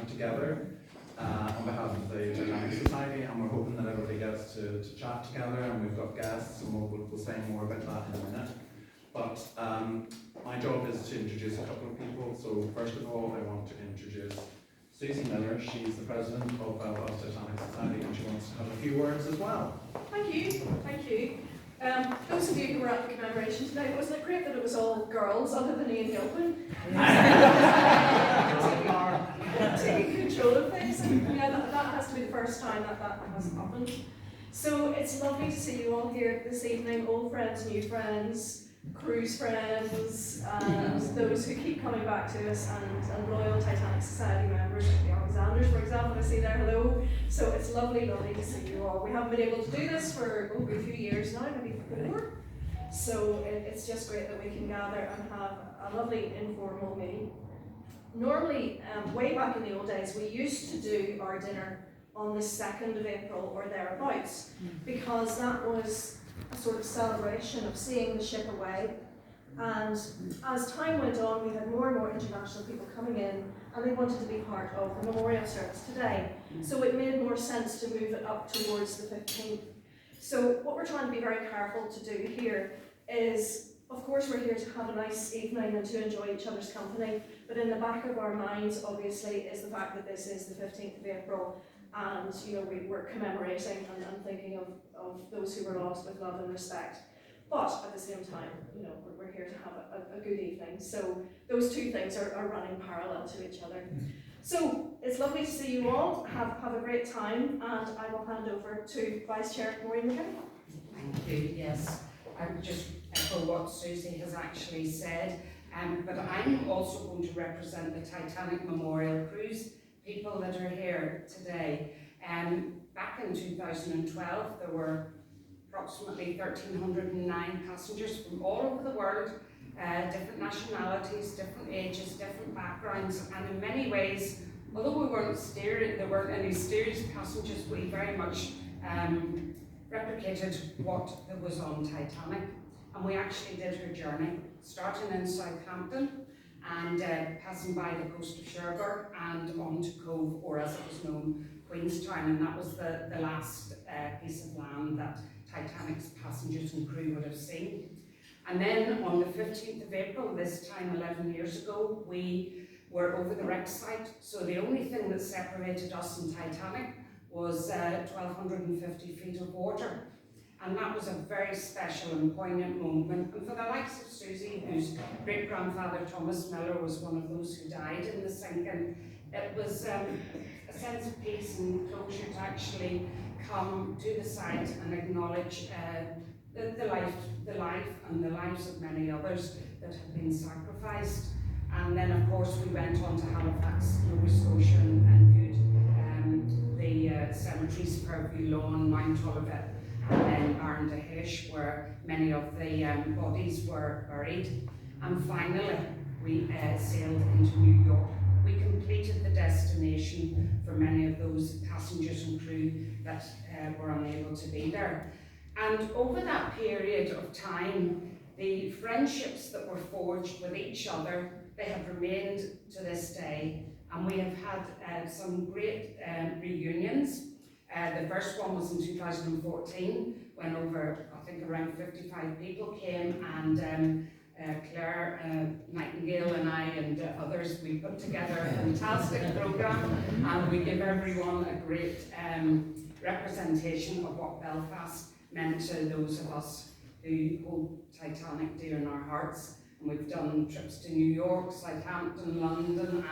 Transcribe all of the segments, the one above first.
together on behalf of the Titanic Society, and we're hoping that everybody gets to chat together, and we've got guests, and we'll say more about that in a minute. But my job is to introduce a couple of people. So first of all, I want to introduce Susie Miller. She's the president of Belfast Titanic Society, and she wants to have a few words as well. Thank you, thank you. Those of you who were at the commemoration tonight, wasn't it great that it was all girls other than Ian Gilpin? Taking control of things, and that has to be the first time that has happened. So it's lovely to see you all here this evening, old friends, new friends, cruise friends, and those who keep coming back to us, and loyal Titanic Society members, like the Alexanders, for example. I see there, hello. So it's lovely to see you all. We haven't been able to do this for over a few years now, maybe 4. So it's just great that we can gather and have a lovely informal meeting. Normally, way back in the old days, we used to do our dinner on the 2nd of April or thereabouts, because that was a sort of celebration of seeing the ship away. And as time went on, we had more and more international people coming in, and they wanted to be part of the memorial service today. So it made more sense to move it up towards the 15th. So what we're trying to be very careful to do here is, of course, we're here to have a nice evening and to enjoy each other's company, but in the back of our minds, obviously, is the fact that this is the 15th of April, and we're commemorating and thinking of those who were lost with love and respect. But at the same time, we're here to have a good evening. So those two things are running parallel to each other. So it's lovely to see you all. Have a great time, and I will hand over to Vice Chair Maureen McKinney. Thank you. Yes, I would just echo what Susie has actually said. But I'm also going to represent the Titanic Memorial Cruise people that are here today. Back in 2012, there were approximately 1,309 passengers from all over the world, different nationalities, different ages, different backgrounds, and in many ways, although there weren't any steerage passengers, we very much replicated what was on Titanic. And we actually did her journey, starting in Southampton and passing by the coast of Cherbourg and on to Cove, or as it was known, Queenstown, and that was the last piece of land that Titanic's passengers and crew would have seen. And then on the 15th of April, this time 11 years ago, we were over the wreck site, so the only thing that separated us and Titanic was 1,250 feet of water. And that was a very special and poignant moment. And for the likes of Susie, whose great-grandfather Thomas Miller was one of those who died in the sinking, it was a sense of peace and closure to actually come to the site and acknowledge the life and the lives of many others that have been sacrificed. And then, of course, we went on to Halifax, Nova Scotia, and viewed the cemeteries, Fairview Lawn, Mount Olivet, and then Arndaheish, where many of the bodies were buried. And finally, we sailed into New York. We completed the destination for many of those passengers and crew that were unable to be there. And over that period of time, the friendships that were forged with each other, they have remained to this day. And we have had some great reunions. The first one was in 2014, when over, I think, around 55 people came, and Claire Nightingale and I and others, we put together a fantastic programme, and we give everyone a great representation of what Belfast meant to those of us who hold Titanic dear in our hearts. And we've done trips to New York, Southampton, London,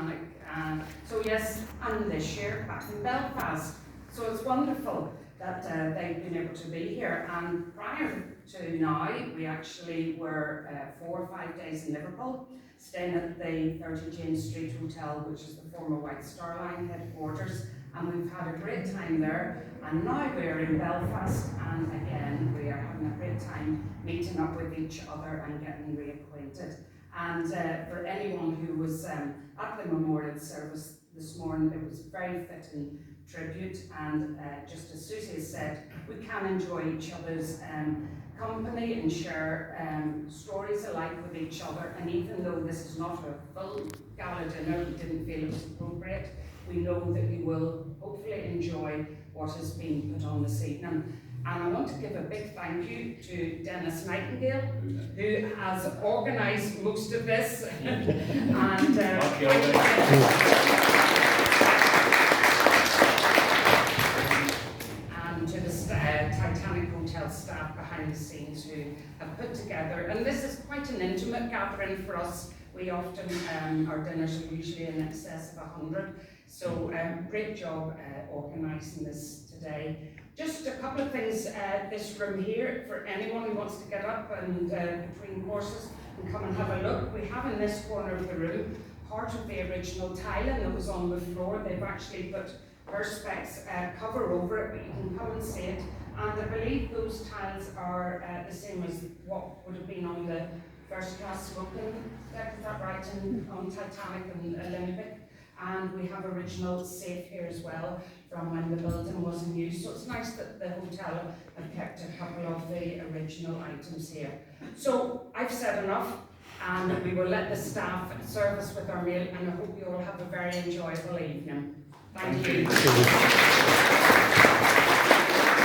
and so yes, and this year back in Belfast. So it's wonderful that they've been able to be here. And prior to now, we actually were 4 or 5 days in Liverpool, staying at the 30 James Street Hotel, which is the former White Star Line headquarters. And we've had a great time there. And now we're in Belfast, and again, we are having a great time meeting up with each other and getting reacquainted. And for anyone who was at the memorial service this morning, it was very fitting tribute, and just as Susie has said, we can enjoy each other's company and share stories alike with each other. And even though this is not a full gala dinner, we didn't feel it was appropriate we know that you will hopefully enjoy what has been put on this evening. And I want to give a big thank you to Dennis Nightingale, who has organised most of this. And to the Titanic Hotel staff behind the scenes who have put together, and this is quite an intimate gathering for us. We often, our dinners are usually in excess of 100, so great job organising this today. Just a couple of things, this room here, for anyone who wants to get up and between courses and come and have a look. We have in this corner of the room part of the original tiling that was on the floor. They've actually put perspex cover over it, but you can come and see it. And I believe those tiles are the same as what would have been on the first class smoking deck, is that right, on Titanic and Olympic. And we have original safe here as well from when the building was in use. So it's nice that the hotel have kept a couple of the original items here. So I've said enough, and we will let the staff serve us with our meal, and I hope you all have a very enjoyable evening. Thank you.